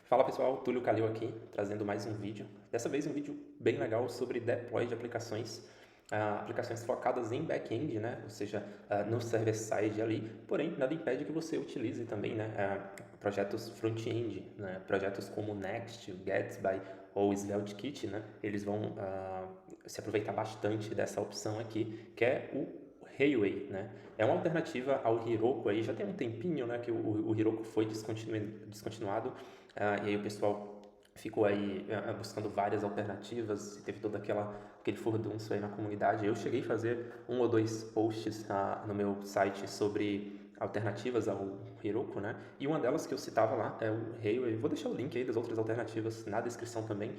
Fala pessoal, Túlio Calil aqui, trazendo mais um vídeo. Dessa vez um vídeo bem legal sobre deploy de aplicações, aplicações focadas em back-end, né? Ou seja, no server-side ali, porém nada impede que você utilize também, né, projetos front-end, né? Projetos como Next, Gatsby ou SvelteKit, né? Eles vão se aproveitar bastante dessa opção aqui, que é o Railway, né? É uma alternativa ao Heroku aí, já tem um tempinho, né, que o Heroku foi descontinuado, e aí o pessoal ficou aí buscando várias alternativas, teve todo aquele furdunço aí na comunidade. Eu cheguei a fazer um ou dois posts no meu site sobre alternativas ao Heroku, né? E uma delas que eu citava lá é o Railway. Vou deixar o link aí das outras alternativas na descrição também,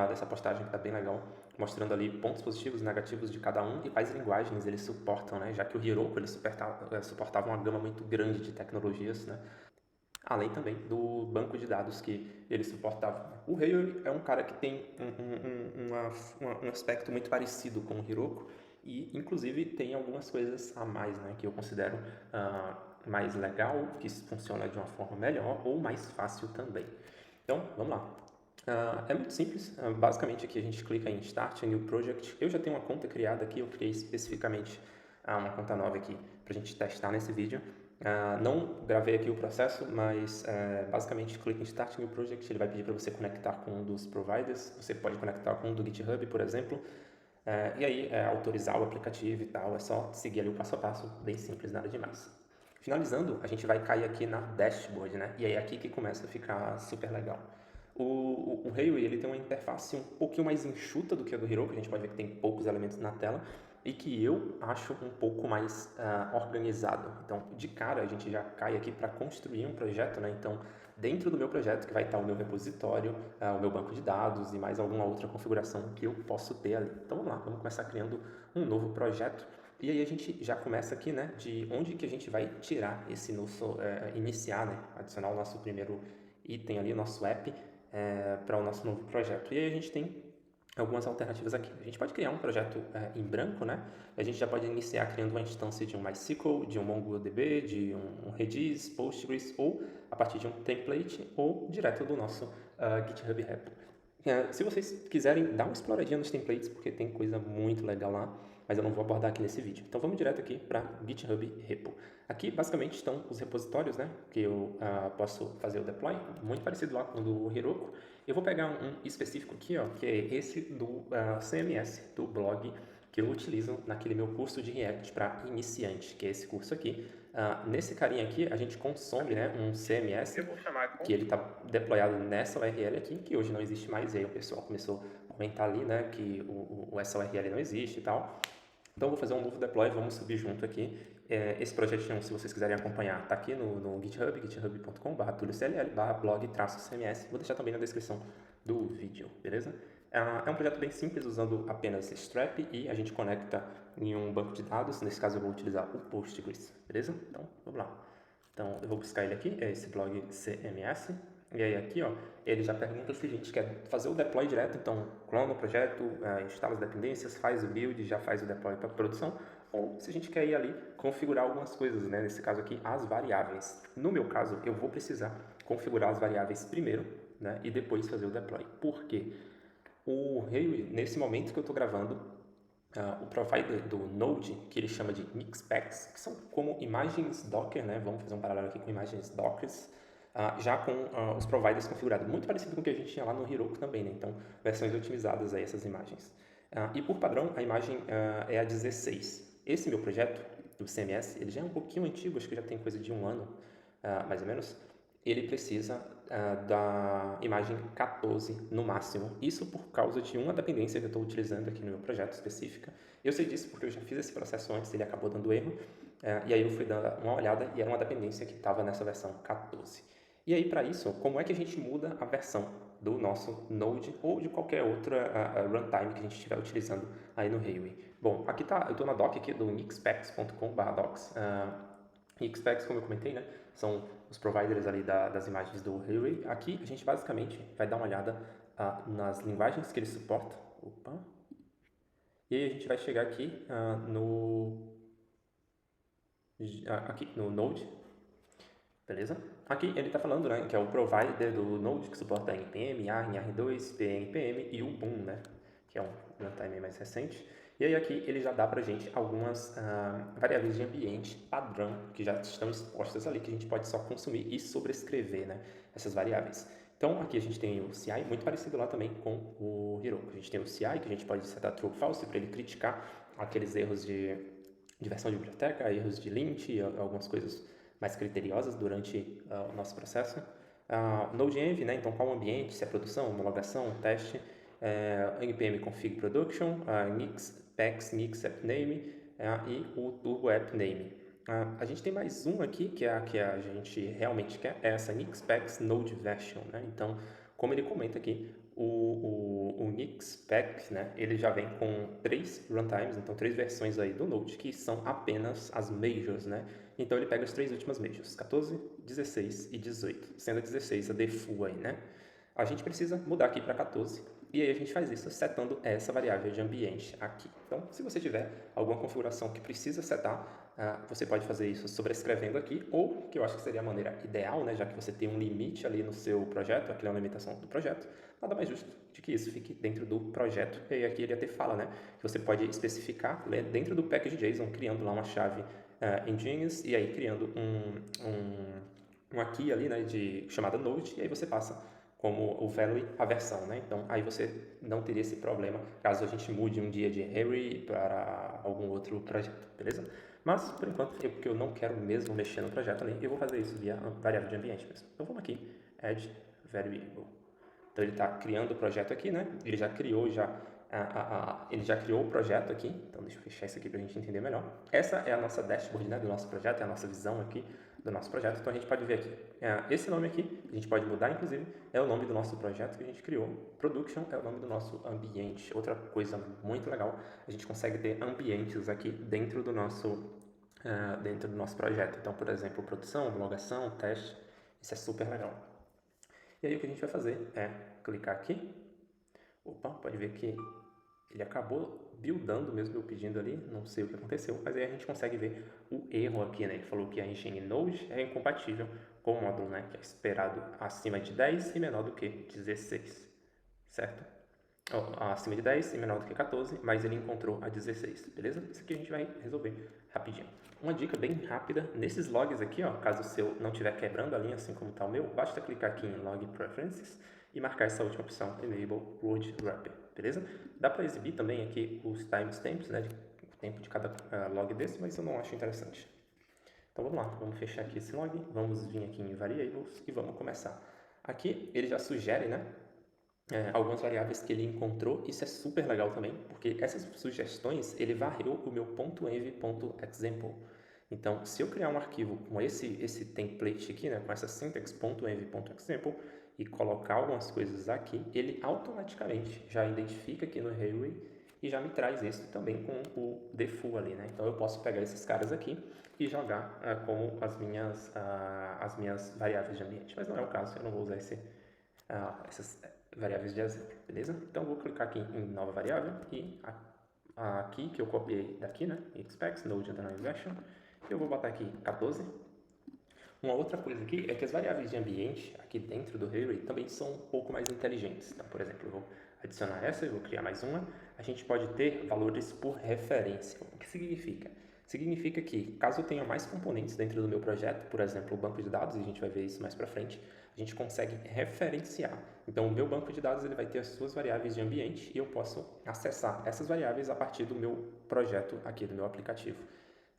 dessa postagem que tá bem legal, mostrando ali pontos positivos e negativos de cada um e quais linguagens eles suportam, né? Já que o Heroku ele suportava uma gama muito grande de tecnologias, né? Além também do banco de dados que ele suportava. O Rail é um cara que tem um aspecto muito parecido com o Heroku e, inclusive, tem algumas coisas a mais, né, que eu considero mais legal, que funciona de uma forma melhor ou mais fácil também. Então, vamos lá. É muito simples. Basicamente, aqui a gente clica em Start a New Project. Eu já tenho uma conta criada aqui, eu criei especificamente uma conta nova aqui para a gente testar nesse vídeo. Não gravei aqui o processo, mas basicamente clica em Start New Project, ele vai pedir para você conectar com um dos providers, você pode conectar com um do GitHub, por exemplo, e aí autorizar o aplicativo e tal, é só seguir ali o passo a passo, bem simples, nada demais. Finalizando, a gente vai cair aqui na dashboard, né? E aí é aqui que começa a ficar super legal. O Railway ele tem uma interface um pouquinho mais enxuta do que a do Heroku, a gente pode ver que tem poucos elementos na tela, e que eu acho um pouco mais organizado. Então, de cara, a gente já cai aqui para construir um projeto, né? Então, dentro do meu projeto, que vai estar o meu repositório, o meu banco de dados e mais alguma outra configuração que eu posso ter ali. Então, vamos lá, vamos começar criando um novo projeto. E aí a gente já começa aqui, né, de onde que a gente vai tirar esse nosso, iniciar, né, adicionar o nosso primeiro item ali, o nosso app, para o nosso novo projeto. E aí a gente tem algumas alternativas aqui. A gente pode criar um projeto em branco, né? A gente já pode iniciar criando uma instância de um MySQL, de um MongoDB, de um Redis, Postgres, ou a partir de um template, ou direto do nosso GitHub repo. Se vocês quiserem, dá uma exploradinha nos templates, porque tem coisa muito legal lá, mas eu não vou abordar aqui nesse vídeo. Então vamos direto aqui para GitHub Repo. Aqui basicamente estão os repositórios, né, que eu posso fazer o deploy, muito parecido lá com o do Heroku. Eu vou pegar um específico aqui, ó, que é esse do CMS, do blog, que eu utilizo naquele meu curso de React para iniciante, que é esse curso aqui. Nesse carinha aqui, a gente consome, né, um CMS, que ele está deployado nessa URL aqui, que hoje não existe mais, e aí o pessoal começou a comentar ali, né, que essa URL não existe e tal. Então, eu vou fazer um novo deploy, vamos subir junto aqui. Esse projetinho, se vocês quiserem acompanhar, está aqui no GitHub, github.com/tuliocll/blog-cms. Vou deixar também na descrição do vídeo, beleza? É um projeto bem simples, usando apenas Strap e a gente conecta em um banco de dados. Nesse caso, eu vou utilizar o Postgres, beleza? Então, vamos lá. Então, eu vou buscar ele aqui, é esse blog CMS. E aí aqui, ó, ele já pergunta se a gente quer fazer o deploy direto, então clona o projeto, instala as dependências, faz o build, já faz o deploy para produção, ou se a gente quer ir ali configurar algumas coisas, né? Nesse caso aqui, as variáveis. No meu caso, eu vou precisar configurar as variáveis primeiro, né? E depois fazer o deploy. Por quê? O Railway, nesse momento que eu estou gravando, o provider do Node, que ele chama de Mixpacks, que são como imagens Docker, né? Vamos fazer um paralelo aqui com imagens Dockers, já com os providers configurados, muito parecido com o que a gente tinha lá no Heroku também, né? Então, versões otimizadas a essas imagens. E por padrão, a imagem é a 16. Esse meu projeto, do CMS, ele já é um pouquinho antigo, acho que já tem coisa de um ano, mais ou menos. Ele precisa da imagem 14 no máximo. Isso por causa de uma dependência que eu estou utilizando aqui no meu projeto específica. Eu sei disso porque eu já fiz esse processo antes, ele acabou dando erro. E aí eu fui dar uma olhada e era uma dependência que estava nessa versão 14. E aí, para isso, como é que a gente muda a versão do nosso Node ou de qualquer outra runtime que a gente estiver utilizando aí no Railway? Bom, aqui tá, eu estou na doc aqui do mixpacks.com/docs. Mixpacks, como eu comentei, né, são os providers ali das imagens do Railway. Aqui a gente basicamente vai dar uma olhada nas linguagens que ele suporta. Opa! E aí a gente vai chegar aqui aqui no Node. beleza? Aqui ele está falando, né, que é o provider do Node que suporta NPM, Yarn, Yarn2, PNPM e o Boom, né, que é um runtime mais recente. E aí aqui ele já dá para a gente algumas variáveis de ambiente padrão que já estão expostas ali, que a gente pode só consumir e sobrescrever, né, essas variáveis. Então aqui a gente tem o CI, muito parecido lá também com o Heroku. A gente tem o CI, que a gente pode setar true ou false para ele criticar aqueles erros de versão de biblioteca, erros de lint e algumas coisas mais criteriosas durante o nosso processo. Node-Env, né, então qual o ambiente, se é produção, homologação, teste, npm config production, nix, pax, nix app name e o turbo app name. A gente tem mais um aqui, que é a que a gente realmente quer, é essa nix, pax, node version, né? Então, como ele comenta aqui, o Nix Pack, né, ele já vem com 3 runtimes, então 3 versões aí do Node, que são apenas as majors, né? Então ele pega as 3 últimas majors, 14, 16 e 18, sendo a 16 a default aí, né? A gente precisa mudar aqui para 14, e aí a gente faz isso setando essa variável de ambiente aqui. Então, se você tiver alguma configuração que precisa setar, você pode fazer isso sobrescrevendo aqui, ou, que eu acho que seria a maneira ideal, né, já que você tem um limite ali no seu projeto, aqui é uma limitação do projeto, nada mais justo de que isso fique dentro do projeto. E aqui ele até fala, né, que você pode especificar dentro do package.json, criando lá uma chave engines, e aí criando um aqui ali, né, chamada node, e aí você passa como o value a versão, né? Então, aí você não teria esse problema caso a gente mude um dia de Harry para algum outro projeto, beleza? Mas, por enquanto, porque eu não quero mesmo mexer no projeto ali, eu vou fazer isso via variável de ambiente mesmo. Então, vamos aqui, add variable. Então, ele está criando o projeto aqui, né? Ele já criou ele já criou o projeto aqui. Então, deixa eu fechar isso aqui para a gente entender melhor. Essa é a nossa dashboard, né, do nosso projeto, é a nossa visão aqui do nosso projeto. Então, a gente pode ver aqui. Esse nome aqui, a gente pode mudar, inclusive, é o nome do nosso projeto que a gente criou. Production é o nome do nosso ambiente. Outra coisa muito legal, a gente consegue ter ambientes aqui dentro do nosso projeto. Então, por exemplo, produção, homologação, teste. Isso é super legal. E aí o que a gente vai fazer é clicar aqui. Opa, pode ver que ele acabou buildando mesmo eu pedindo ali, não sei o que aconteceu, mas aí a gente consegue ver o erro aqui, né? Ele falou que a engine Node é incompatível com o módulo, né, que é esperado acima de 10 e menor do que 16, certo? Acima de 10 e menor do que 14, mas ele encontrou a 16, beleza? Isso aqui a gente vai resolver rapidinho. Uma dica bem rápida, nesses logs aqui, ó, caso o seu não estiver quebrando a linha, assim como está o meu, basta clicar aqui em Log Preferences e marcar essa última opção, Enable Word Wrapper, beleza? Dá para exibir também aqui os timestamps, né, o tempo de cada log desse, mas eu não acho interessante. Então vamos lá, vamos fechar aqui esse log, vamos vir aqui em Variables e vamos começar. Aqui ele já sugere, né, algumas variáveis que ele encontrou. Isso é super legal também, porque essas sugestões ele varreu o meu .env.example. Então, se eu criar um arquivo com esse template aqui, né, com essa syntax .env.example e colocar algumas coisas aqui, ele automaticamente já identifica aqui no Highway e já me traz isso também com o default ali, né? Então, eu posso pegar esses caras aqui e jogar como as minhas variáveis de ambiente. Mas não é o caso, eu não vou usar essas variáveis de exemplo, beleza? Então, vou clicar aqui em nova variável e aqui que eu copiei daqui, né? Expects, node underline version. Eu vou botar aqui 14. Uma outra coisa aqui é que as variáveis de ambiente aqui dentro do Hillary também são um pouco mais inteligentes. Então, por exemplo, eu vou adicionar essa, eu vou criar mais uma. A gente pode ter valores por referência. O que significa? Significa que, caso eu tenha mais componentes dentro do meu projeto, por exemplo, o banco de dados, e a gente vai ver isso mais para frente, a gente consegue referenciar. Então, o meu banco de dados ele vai ter as suas variáveis de ambiente e eu posso acessar essas variáveis a partir do meu projeto aqui, do meu aplicativo.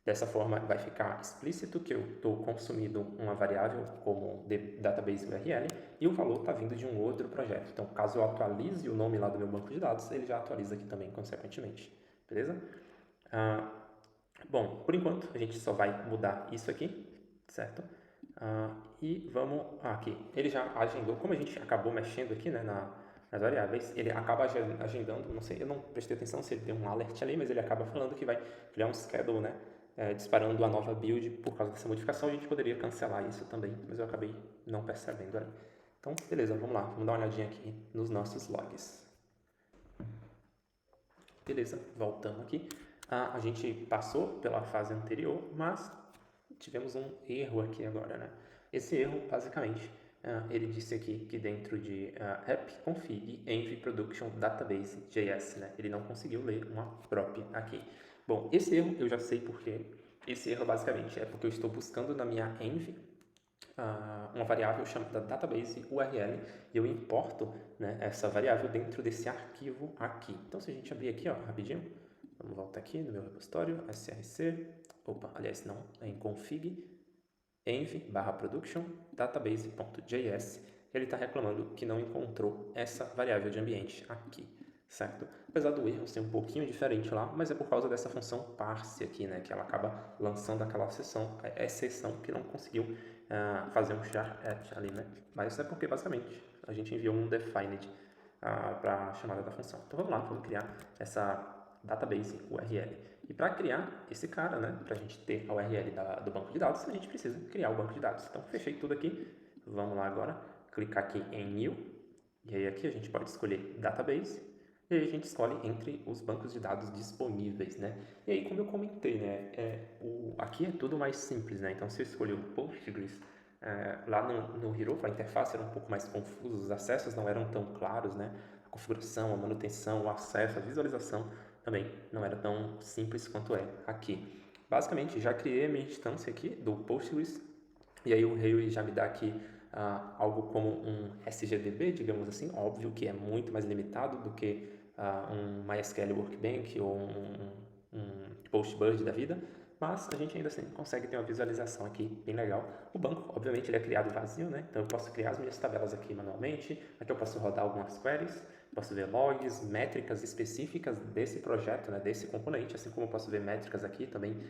Dessa forma, vai ficar explícito que eu estou consumindo uma variável como database URL e o valor está vindo de um outro projeto. Então, caso eu atualize o nome lá do meu banco de dados, ele já atualiza aqui também, consequentemente. Beleza? Bom, por enquanto, a gente só vai mudar isso aqui, certo? E vamos aqui. Ele já agendou, como a gente acabou mexendo aqui, né, nas variáveis, ele acaba agendando, não sei, eu não prestei atenção se ele tem um alert ali, mas ele acaba falando que vai criar um schedule, né, disparando a nova build por causa dessa modificação. A gente poderia cancelar isso também, mas eu acabei não percebendo ali. Então, beleza, vamos lá, vamos dar uma olhadinha aqui nos nossos logs. Beleza, voltando aqui. A gente passou pela fase anterior, mas tivemos um erro aqui agora, né? Esse erro, basicamente, ele disse aqui que dentro de app config env production database JS, né? Ele não conseguiu ler uma prop aqui. Bom, esse erro eu já sei por quê. Esse erro basicamente é porque eu estou buscando na minha env uma variável chamada database URL e eu importo, né, essa variável dentro desse arquivo aqui. Então, se a gente abrir aqui, ó, rapidinho, vamos voltar aqui no meu repositório, src, aliás, não, é em config, env/production database.js, ele está reclamando que não encontrou essa variável de ambiente aqui, certo? Apesar do erro ser um pouquinho diferente lá, mas é por causa dessa função parse aqui, né, que ela acaba lançando aquela exceção que não conseguiu fazer um char at ali, né? Mas isso é porque, basicamente, a gente enviou um defined para a chamada da função. Então, vamos lá, vamos criar essa database URL. E para criar esse cara, né, para a gente ter a URL do banco de dados, a gente precisa criar o banco de dados. Então, fechei tudo aqui. Vamos lá agora, clicar aqui em New. E aí aqui a gente pode escolher Database. E aí a gente escolhe entre os bancos de dados disponíveis, né? E aí, como eu comentei, né, aqui é tudo mais simples, né? Então, se eu escolher o Postgres, lá no Heroku, a interface era um pouco mais confusa, os acessos não eram tão claros, né? A configuração, a manutenção, o acesso, a visualização também não era tão simples quanto é aqui. Basicamente, já criei a minha instância aqui do Postgres, e aí o Rails já me dá aqui algo como um SGDB, digamos assim, óbvio que é muito mais limitado do que um MySQL Workbench ou um Postbird da vida, mas a gente ainda assim consegue ter uma visualização aqui bem legal. O banco, obviamente, ele é criado vazio, né? Então eu posso criar as minhas tabelas aqui manualmente, aqui eu posso rodar algumas queries, posso ver logs, métricas específicas desse projeto, né, desse componente, assim como eu posso ver métricas aqui também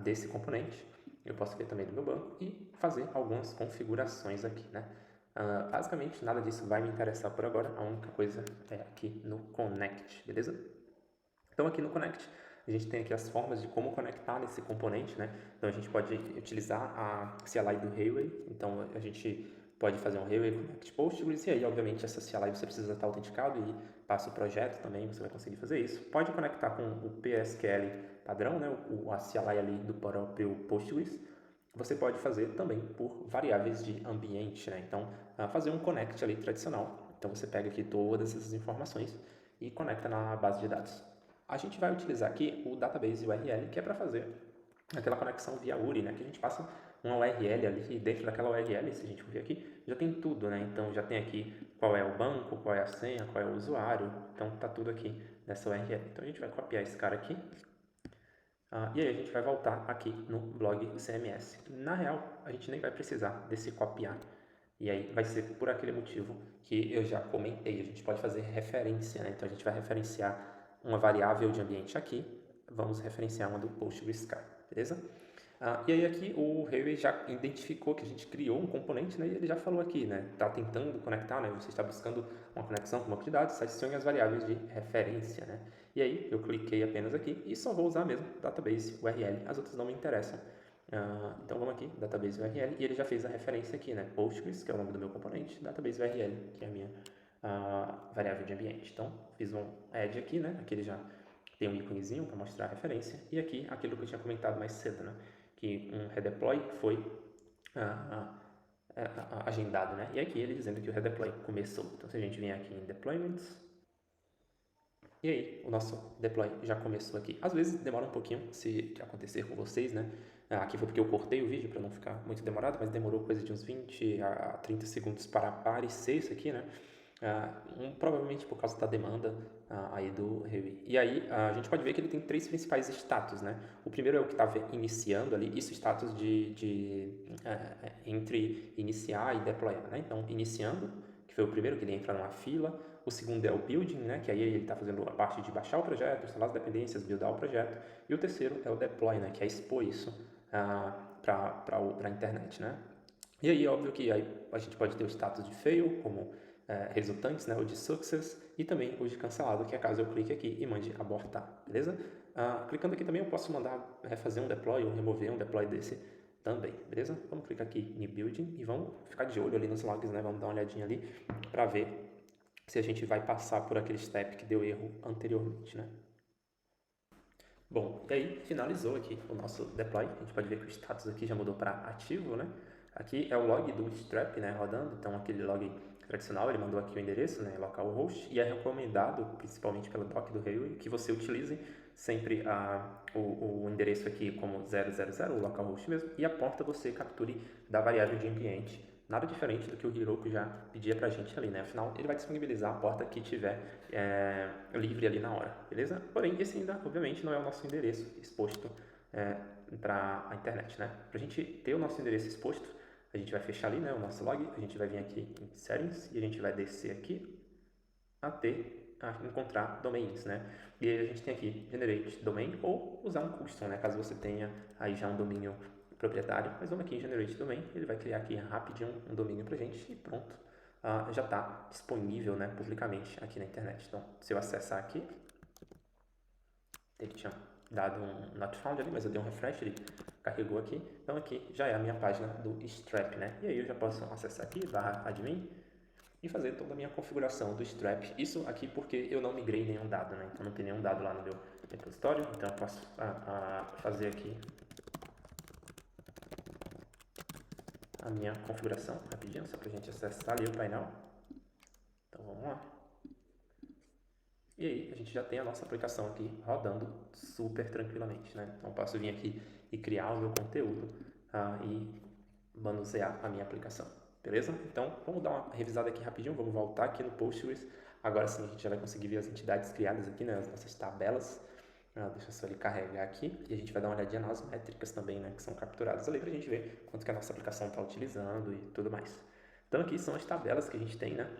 desse componente. Eu posso ver também do meu banco e fazer algumas configurações aqui, né? Basicamente, nada disso vai me interessar por agora. A única coisa é aqui no Connect, beleza? Então, aqui no Connect, a gente tem aqui as formas de como conectar nesse componente, né? Então, a gente pode utilizar a CLI do Railway. Então, a gente pode fazer um Railway Connect Postgres e aí, obviamente, essa CLI você precisa estar autenticado e passa o projeto também, você vai conseguir fazer isso. Pode conectar com o PSQL padrão, né? A CLI ali do próprio Postgres. Você pode fazer também por variáveis de ambiente, né? Então, fazer um connect ali tradicional. Então, você pega aqui todas essas informações e conecta na base de dados. A gente vai utilizar aqui o database URL, que é para fazer aquela conexão via URI, né? Que a gente passa uma URL ali e dentro daquela URL, se a gente for ver aqui, já tem tudo, né? Então, já tem aqui qual é o banco, qual é a senha, qual é o usuário. Então, tá tudo aqui nessa URL. Então, a gente vai copiar esse cara aqui. E aí a gente vai voltar aqui no blog CMS. Na real, a gente nem vai precisar desse copiar. E aí vai ser por aquele motivo que eu já comentei. A gente pode fazer referência, né? Então a gente vai referenciar uma variável de ambiente aqui. Vamos referenciar uma do PostgreScript, beleza? E aí aqui o Railway já identificou que a gente criou um componente, né? E ele já falou aqui, né? Está tentando conectar, né? Você está buscando uma conexão com uma banco de dados, adicione as variáveis de referência, né? E aí eu cliquei apenas aqui e só vou usar mesmo database URL. As outras não me interessam. Então vamos aqui, database URL, e ele já fez a referência aqui, né? Postgres, que é o nome do meu componente, database URL, que é a minha variável de ambiente. Então fiz um add aqui, né? Aqui ele já tem um íconezinho para mostrar a referência. E aqui aquilo que eu tinha comentado mais cedo, né? Que um redeploy foi agendado, né? E aqui ele dizendo que o redeploy começou. Então, se a gente vier aqui em deployments, e aí o nosso deploy já começou aqui. Às vezes demora um pouquinho se acontecer com vocês, né? Aqui foi porque eu cortei o vídeo para não ficar muito demorado, mas demorou coisa de uns 20 a 30 segundos para aparecer isso aqui, né? Provavelmente por causa da demanda aí do Railway. E aí a gente pode ver que ele tem três principais status, né? O primeiro é o que estava iniciando ali, isso status entre iniciar e deployar, né? Então, iniciando, que foi o primeiro, que ele entra numa fila. O segundo é o building, né? Que aí ele está fazendo a parte de baixar o projeto, instalar as dependências, buildar o projeto. E o terceiro é o deploy, né? Que é expor isso para a internet, né? E aí, óbvio que aí a gente pode ter o status de fail, como resultantes, né, ou de success, e também o de cancelado, que é caso eu clique aqui e mande abortar, beleza? Clicando aqui também eu posso mandar fazer um deploy ou remover um deploy desse também, beleza? Vamos clicar aqui em building e vamos ficar de olho ali nos logs, né? Vamos dar uma olhadinha ali para ver se a gente vai passar por aquele step que deu erro anteriormente, né? Bom, e aí finalizou aqui o nosso deploy. A gente pode ver que o status aqui já mudou para ativo, né? Aqui é o log do Strap, né, rodando, então aquele log tradicional, ele mandou aqui o endereço, né, localhost, e é recomendado, principalmente pela doc do Railway, que você utilize sempre o endereço aqui como 000, o localhost mesmo, e a porta você capture da variável de ambiente. Nada diferente do que o Heroku já pedia pra gente ali, né? Afinal, ele vai disponibilizar a porta que tiver livre ali na hora, beleza? Porém, esse ainda, obviamente, não é o nosso endereço exposto para a internet, né? Para a gente ter o nosso endereço exposto, a gente vai fechar ali, né, o nosso log, a gente vai vir aqui em Settings e a gente vai descer aqui a encontrar domains, né? E aí a gente tem aqui Generate Domain ou usar um custom, né? Caso você tenha aí já um domínio proprietário, mas vamos aqui em Generate Domain, ele vai criar aqui rapidinho um domínio pra gente e pronto. Já está disponível, né, publicamente aqui na internet. Então, se eu acessar aqui, ele tinha dado um not found ali, mas eu dei um refresh, ele carregou aqui. Então aqui já é a minha página do Strap, né? E aí eu já posso acessar aqui, /admin, e fazer toda a minha configuração do Strap. Isso aqui porque eu não migrei nenhum dado, né? Então não tem nenhum dado lá no meu repositório, então eu posso fazer aqui a minha configuração rapidinho, só para a gente acessar ali o painel. Então vamos lá. E aí a gente já tem a nossa aplicação aqui rodando super tranquilamente, né? Então eu posso vir aqui e criar o meu conteúdo e manusear a minha aplicação, beleza? Então vamos dar uma revisada aqui rapidinho, vamos voltar aqui no Postgres. Agora sim a gente já vai conseguir ver as entidades criadas aqui, né? As nossas tabelas. Deixa só ele carregar aqui e a gente vai dar uma olhadinha nas métricas também, né? Que são capturadas ali para a gente ver quanto que a nossa aplicação está utilizando e tudo mais. Então aqui são as tabelas que a gente tem, né?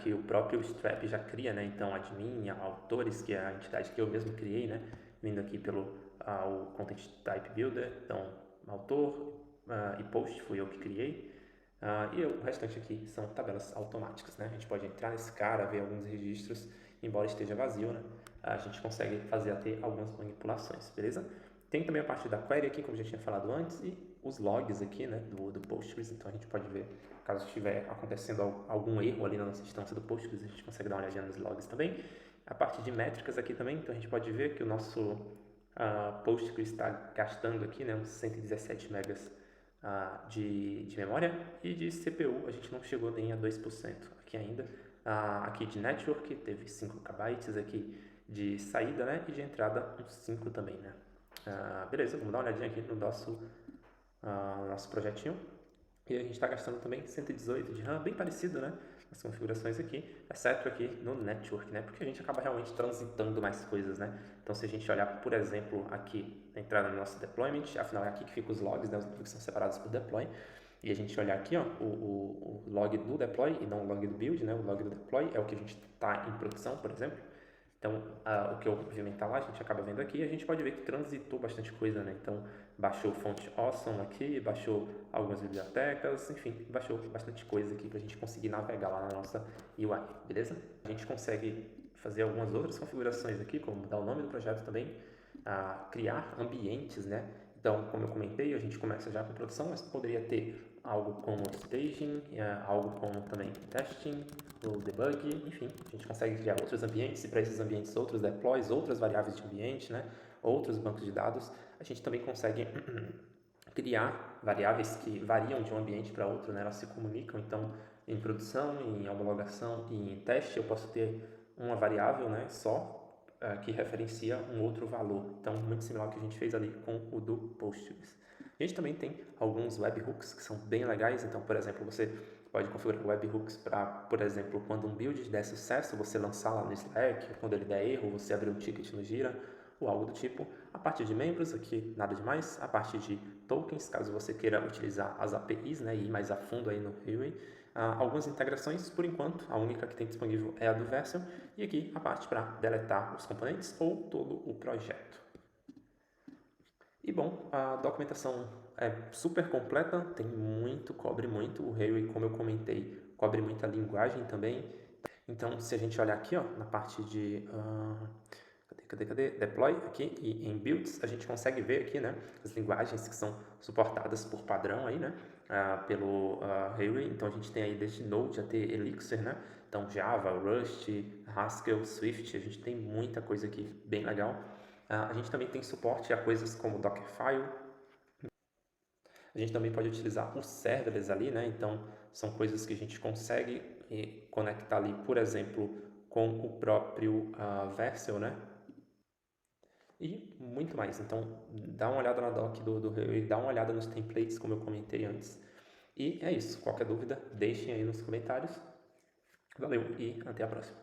Que o próprio Strap já cria, né? Então, admin, autores, que é a entidade que eu mesmo criei, né? Vindo aqui pelo o Content Type Builder, então, autor e post fui eu que criei. E o restante aqui são tabelas automáticas, né? A gente pode entrar nesse cara, ver alguns registros, embora esteja vazio, né? A gente consegue fazer até algumas manipulações, beleza? Tem também a parte da query aqui, como já tinha falado antes, e os logs aqui, né, do Postgres, então a gente pode ver, caso estiver acontecendo algum erro ali na nossa instância do Postgres, a gente consegue dar uma olhadinha nos logs também. A parte de métricas aqui também, então a gente pode ver que o nosso Postgres está gastando aqui, né, uns 117 megas de memória, e de CPU a gente não chegou nem a 2% aqui ainda. Aqui de network teve 5 KB aqui de saída, né, e de entrada uns 5 também, né. Beleza, vamos dar uma olhadinha aqui no nosso projetinho. E a gente está gastando também 118 de RAM, bem parecido, né? As configurações aqui, exceto aqui no network, né? Porque a gente acaba realmente transitando mais coisas, né? Então, se a gente olhar, por exemplo, aqui, entrar no nosso deployment, afinal é aqui que ficam os logs, né? Os logs são separados por deploy. E a gente olhar aqui, ó, o log do deploy e não o log do build, né? O log do deploy é o que a gente está em produção, por exemplo. Então, o que eu movimentar lá, a gente acaba vendo aqui e a gente pode ver que transitou bastante coisa, né? Então, baixou fonte Awesome aqui, baixou algumas bibliotecas, enfim, baixou bastante coisa aqui para a gente conseguir navegar lá na nossa UI, beleza? A gente consegue fazer algumas outras configurações aqui, como mudar o nome do projeto também, criar ambientes, né? Então, como eu comentei, a gente começa já com produção, mas poderia ter algo como staging, algo como também testing, o debug, enfim, a gente consegue criar outros ambientes e para esses ambientes outros deploys, outras variáveis de ambiente, né? Outros bancos de dados. A gente também consegue criar variáveis que variam de um ambiente para outro, né? Elas se comunicam, então em produção, em homologação e em teste eu posso ter uma variável, né, só que referencia um outro valor. Então, muito similar ao que a gente fez ali com o do Postgres. A gente também tem alguns webhooks que são bem legais. Então, por exemplo, você pode configurar webhooks para, por exemplo, quando um build der sucesso, você lançar lá no Slack, quando ele der erro, você abrir um ticket no Jira, ou algo do tipo. A parte de membros, aqui nada demais. A parte de tokens, caso você queira utilizar as APIs, né, e ir mais a fundo aí no Railway. Algumas integrações, por enquanto, a única que tem disponível é a do Version. E aqui a parte para deletar os componentes ou todo o projeto. E bom, a documentação é super completa, tem muito, cobre muito. O Railway, como eu comentei, cobre muita linguagem também. Então, se a gente olhar aqui, ó, na parte de cadê? Deploy aqui e em builds, a gente consegue ver aqui, né, as linguagens que são suportadas por padrão aí, né, pelo Railway. Então, a gente tem aí desde Node até Elixir, né? Então, Java, Rust, Haskell, Swift, a gente tem muita coisa aqui bem legal. A gente também tem suporte a coisas como Dockerfile. A gente também pode utilizar os serverless ali, né? Então, são coisas que a gente consegue conectar ali, por exemplo, com o próprio Vercel, né? E muito mais. Então, dá uma olhada na doc do Huawei, dá uma olhada nos templates, como eu comentei antes. E é isso. Qualquer dúvida, deixem aí nos comentários. Valeu e até a próxima.